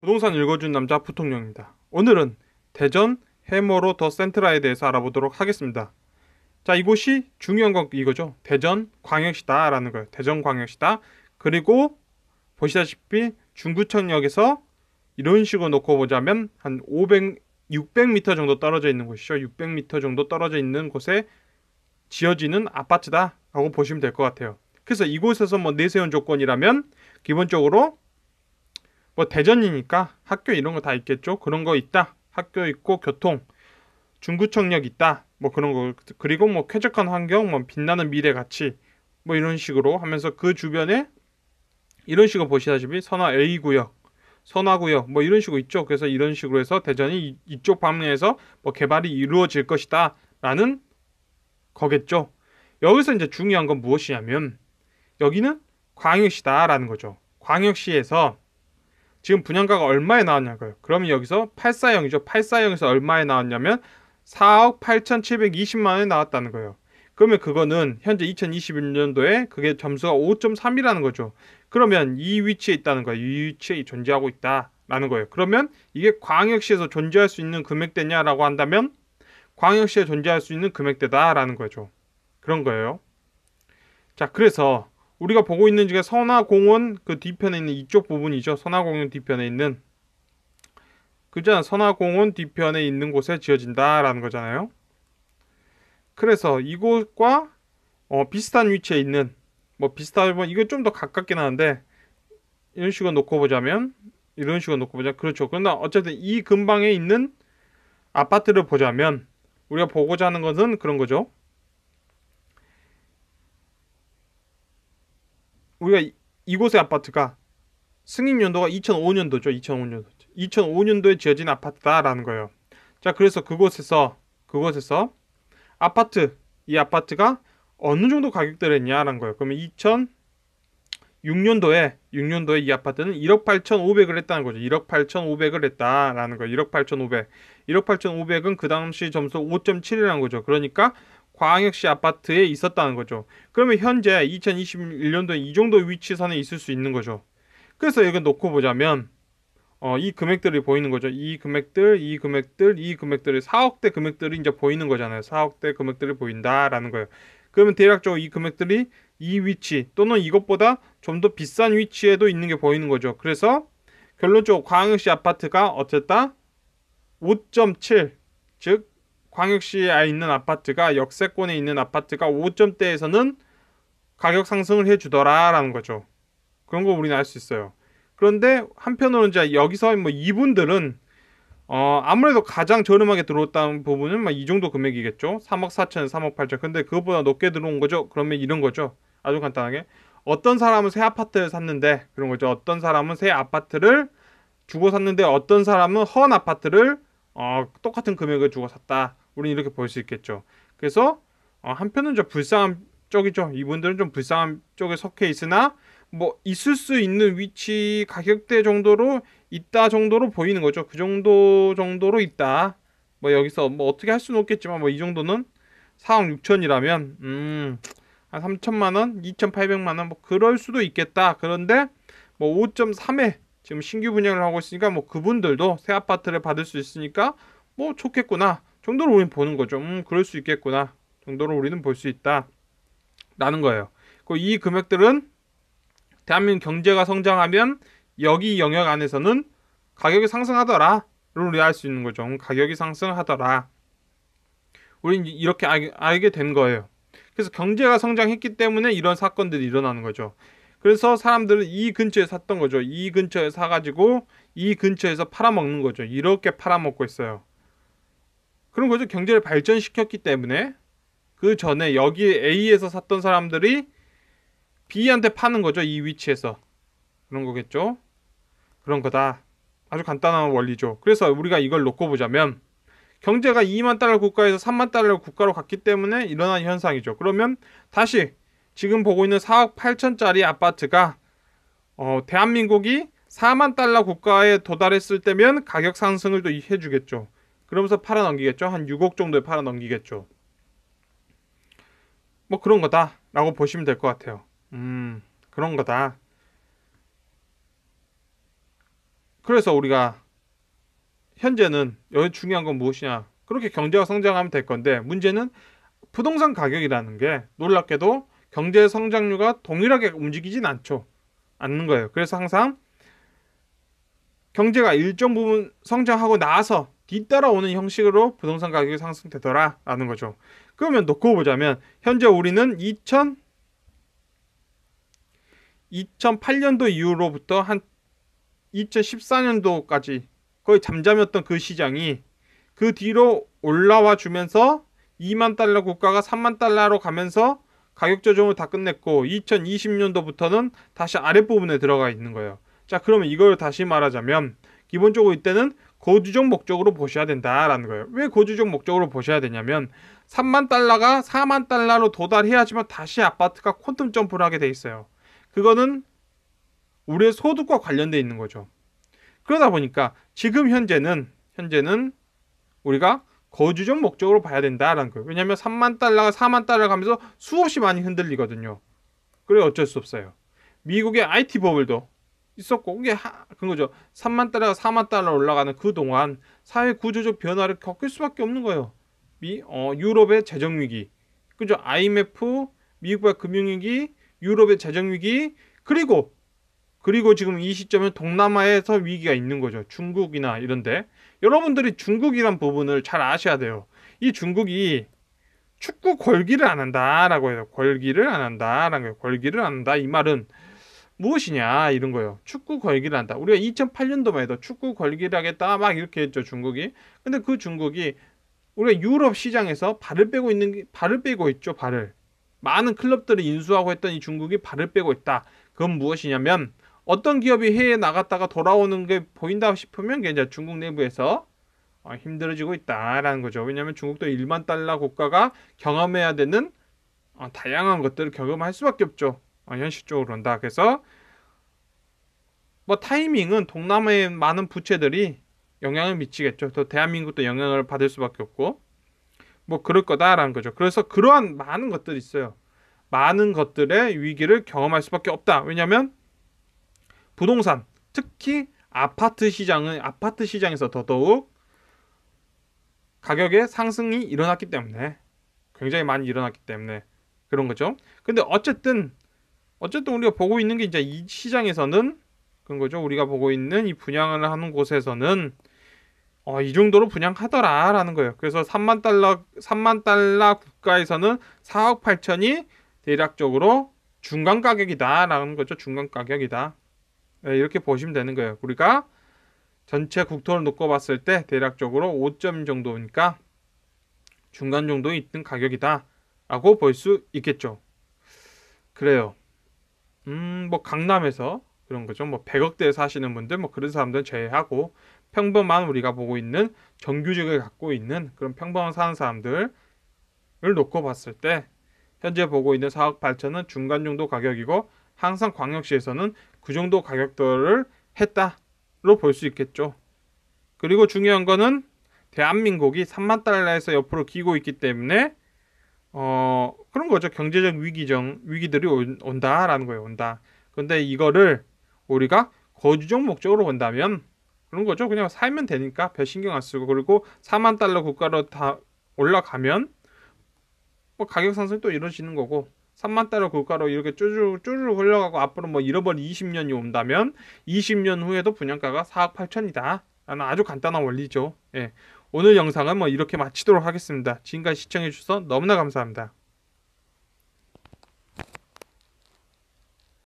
부동산 읽어준 남자 부통령입니다. 오늘은 대전 해머로 더 센트라에 대해서 알아보도록 하겠습니다. 자, 이곳이 중요한 건 이거죠. 대전 광역시다 라는 거예요. 대전 광역시다. 그리고 보시다시피 중구청역에서 이런 식으로 놓고 보자면 한 600m 정도 떨어져 있는 곳이죠. 600m 정도 떨어져 있는 곳에 지어지는 아파트다 라고 보시면 될 것 같아요. 그래서 이곳에서 뭐 내세운 조건이라면 기본적으로 뭐 대전이니까 학교 이런 거 다 있겠죠. 그런 거 있다. 학교 있고 교통, 중구청역 있다. 뭐 그런 거. 그리고 뭐 쾌적한 환경, 뭐 빛나는 미래 가치 뭐 이런 식으로 하면서 그 주변에 이런 식으로 보시다시피 선화 A구역, 선화구역 뭐 이런 식으로 있죠. 그래서 이런 식으로 해서 대전이 이쪽 방면에서 뭐 개발이 이루어질 것이다 라는 거겠죠. 여기서 이제 중요한 건 무엇이냐면 여기는 광역시다라는 거죠. 광역시에서 지금 분양가가 얼마에 나왔냐고요. 그러면 여기서 840이죠. 840에서 얼마에 나왔냐면 4억 8,720만 원에 나왔다는 거예요. 그러면 그거는 현재 2021년도에 그게 점수가 5.3이라는 거죠. 그러면 이 위치에 있다는 거예요. 이 위치에 존재하고 있다라는 거예요. 그러면 이게 광역시에서 존재할 수 있는 금액대냐라고 한다면 광역시에 존재할 수 있는 금액대다라는 거죠. 그런 거예요. 자, 그래서 우리가 보고 있는 지가 선화공원 그 뒤편에 있는 이쪽 부분이죠. 선화공원 뒤편에 있는 그잖아. 선화공원 뒤편에 있는 곳에 지어진다라는 거잖아요. 그래서 이곳과 비슷한 위치에 있는 뭐 비슷하면 이거 좀 더 가깝긴 하는데 이런 식으로 놓고 보자면 이런 식으로 놓고 보자. 그렇죠. 그러나 어쨌든 이 근방에 있는 아파트를 보자면 우리가 보고자 하는 것은 그런 거죠. 우리가 이곳의 아파트가 승인 연도가 2005년도죠. 2005년도. 2005년도에 지어진 아파트다라는 거예요. 자, 그래서 그곳에서 이 아파트가 어느 정도 가격대를 했냐라는 거예요. 그러면 2006년도에 이 아파트는 1억 8,500을 했다는 거죠. 1억 8,500을 했다라는 거예요. 1억 8,500. 1억 8,500은 그 당시 점수 5.7이라는 거죠. 그러니까 광역시 아파트에 있었다는 거죠. 그러면 현재 2021년도에 이 정도 위치선에 있을 수 있는 거죠. 그래서 이거 놓고 보자면 이 금액들이 보이는 거죠. 이 금액들이 4억대 금액들이 이제 보이는 거잖아요. 4억대 금액들이 보인다라는 거예요. 그러면 대략적으로 이 금액들이 이 위치 또는 이것보다 좀 더 비싼 위치에도 있는 게 보이는 거죠. 그래서 결론적으로 광역시 아파트가 어쨌다 5.7, 즉 광역시에 있는 아파트가 역세권에 있는 아파트가 5점대에서는 가격 상승을 해주더라라는 거죠. 그런 거 우리는 알 수 있어요. 그런데 한편으로는 이제 여기서 뭐 이분들은 아무래도 가장 저렴하게 들어왔다는 부분은 막 이 정도 금액이겠죠. 3억 4천, 3억 8천. 근데 그것보다 높게 들어온 거죠. 그러면 이런 거죠. 아주 간단하게. 어떤 사람은 새 아파트를 샀는데 그런 거죠. 어떤 사람은 새 아파트를 주고 샀는데 어떤 사람은 헌 아파트를 똑같은 금액을 주고 샀다. 우리는 이렇게 볼 수 있겠죠. 그래서 한편은 좀 불쌍한 쪽이죠. 이분들은 좀 불쌍한 쪽에 속해 있으나 뭐 있을 수 있는 위치 가격대 정도로 있다 정도로 보이는 거죠. 그 정도로 있다. 뭐 여기서 뭐 어떻게 할 수는 없겠지만 뭐 이 정도는 4억 6천이라면 한 3천만 원, 2,800만 원 뭐 그럴 수도 있겠다. 그런데 뭐 5.3에 지금 신규 분양을 하고 있으니까 뭐 그분들도 새 아파트를 받을 수 있으니까 뭐 좋겠구나 정도로 우리는 보는 거죠. 그럴 수 있겠구나 정도로 우리는 볼 수 있다 라는 거예요. 이 금액들은 대한민국 경제가 성장하면 여기 영역 안에서는 가격이 상승하더라를 우리 알 수 있는 거죠. 가격이 상승하더라. 우리는 이렇게 알게 된 거예요. 그래서 경제가 성장했기 때문에 이런 사건들이 일어나는 거죠. 그래서 사람들은 이 근처에 샀던 거죠. 이 근처에 사가지고 이 근처에서 팔아먹는 거죠. 이렇게 팔아먹고 있어요. 그런 거죠. 경제를 발전시켰기 때문에 그 전에 여기 A에서 샀던 사람들이 B한테 파는 거죠. 이 위치에서. 그런 거겠죠. 그런 거다. 아주 간단한 원리죠. 그래서 우리가 이걸 놓고 보자면 경제가 2만 달러 국가에서 3만 달러 국가로 갔기 때문에 일어난 현상이죠. 그러면 다시 지금 보고 있는 4억 8천짜리 아파트가 대한민국이 4만 달러 국가에 도달했을 때면 가격 상승을 또 해주겠죠. 그러면서 팔아넘기겠죠. 한 6억 정도에 팔아넘기겠죠. 뭐 그런 거다라고 보시면 될 것 같아요. 그런 거다. 그래서 우리가 현재는 여기 중요한 건 무엇이냐? 그렇게 경제가 성장하면 될 건데 문제는 부동산 가격이라는 게 놀랍게도 경제 성장률과 동일하게 움직이진 않는 거예요. 그래서 항상 경제가 일정 부분 성장하고 나서 뒤따라오는 형식으로 부동산 가격이 상승되더라라는 거죠. 그러면 놓고 보자면 현재 우리는 2008년도 이후로부터 한 2014년도까지 거의 잠잠했던 그 시장이 그 뒤로 올라와 주면서 2만 달러 국가가 3만 달러로 가면서 가격 조정을 다 끝냈고 2020년도부터는 다시 아랫부분에 들어가 있는 거예요. 자, 그러면 이걸 다시 말하자면 기본적으로 이때는 거주적 목적으로 보셔야 된다라는 거예요. 왜 거주적 목적으로 보셔야 되냐면 3만 달러가 4만 달러로 도달해야지만 다시 아파트가 퀀텀 점프를 하게 돼 있어요. 그거는 우리의 소득과 관련돼 있는 거죠. 그러다 보니까 지금 현재는 우리가 거주적 목적으로 봐야 된다라는 거예요. 왜냐하면 3만 달러가 4만 달러 가면서 수없이 많이 흔들리거든요. 그래 어쩔 수 없어요. 미국의 IT 버블도 있었고 그게 그런 거죠. 3만 달러가 4만 달러 올라가는 그 동안 사회 구조적 변화를 겪을 수밖에 없는 거예요. 유럽의 재정 위기, 그죠? IMF, 미국의 금융 위기, 유럽의 재정 위기, 그리고 지금 이 시점에 동남아에서 위기가 있는 거죠. 중국이나 이런데. 여러분들이 중국이란 부분을 잘 아셔야 돼요. 이 중국이 축구 걸기를 안 한다라고 해요. 걸기를 안 한다라는 거예요. 걸기를 안 한다. 이 말은 무엇이냐 이런 거예요. 축구 걸기를 한다. 우리가 2008년도만 해도 축구 걸기를 하겠다 막 이렇게 했죠. 중국이. 근데 그 중국이 우리가 유럽 시장에서 발을 빼고 있죠. 발을. 많은 클럽들을 인수하고 했던 이 중국이 발을 빼고 있다. 그건 무엇이냐면 어떤 기업이 해외에 나갔다가 돌아오는 게 보인다 싶으면 그게 이제 중국 내부에서 힘들어지고 있다라는 거죠. 왜냐하면 중국도 1만 달러 국가가 경험해야 되는 다양한 것들을 경험할 수밖에 없죠. 현실적으로 그런다. 그래서 뭐 타이밍은 동남아의 많은 부채들이 영향을 미치겠죠. 또 대한민국도 영향을 받을 수밖에 없고 뭐 그럴 거다라는 거죠. 그래서 그러한 많은 것들이 있어요. 많은 것들의 위기를 경험할 수밖에 없다. 왜냐하면 부동산, 특히 아파트 시장에서 더더욱 가격의 상승이 일어났기 때문에 굉장히 많이 일어났기 때문에 그런 거죠. 근데 어쨌든 우리가 보고 있는 게 이제 이 시장에서는 그런 거죠. 우리가 보고 있는 이 분양을 하는 곳에서는 이 정도로 분양하더라라는 거예요. 그래서 3만 달러 국가에서는 4억 8천이 대략적으로 중간 가격이다라는 거죠. 중간 가격이다. 네, 이렇게 보시면 되는 거예요. 우리가 전체 국토를 놓고 봤을 때 대략적으로 5점 정도니까 중간 정도에 있는 가격이다 라고 볼 수 있겠죠. 그래요. 뭐 강남에서 그런 거죠. 뭐 100억대에 사시는 분들 뭐 그런 사람들은 제외하고 평범한 우리가 보고 있는 정규직을 갖고 있는 그런 평범한 사는 사람들을 놓고 봤을 때 현재 보고 있는 4억 8천은 중간 정도 가격이고 항상 광역시에서는 그 정도 가격들을 했다로 볼 수 있겠죠. 그리고 중요한 거는 대한민국이 3만 달러에서 옆으로 기고 있기 때문에 그런 거죠. 경제적 위기들이 온다라는 거예요. 온다. 근데 이거를 우리가 거주적 목적으로 본다면 그런 거죠. 그냥 살면 되니까 별 신경 안 쓰고 그리고 4만 달러 국가로 다 올라가면 뭐 가격 상승이 또 이루어지는 거고 3만 달러 국가로 이렇게 쭈르륵 흘러가고 앞으로 뭐 잃어버린 20년이 온다면 20년 후에도 분양가가 4억 8천이다. 라는 아주 간단한 원리죠. 예. 오늘 영상은 뭐 이렇게 마치도록 하겠습니다. 지금까지 시청해주셔서 너무나 감사합니다.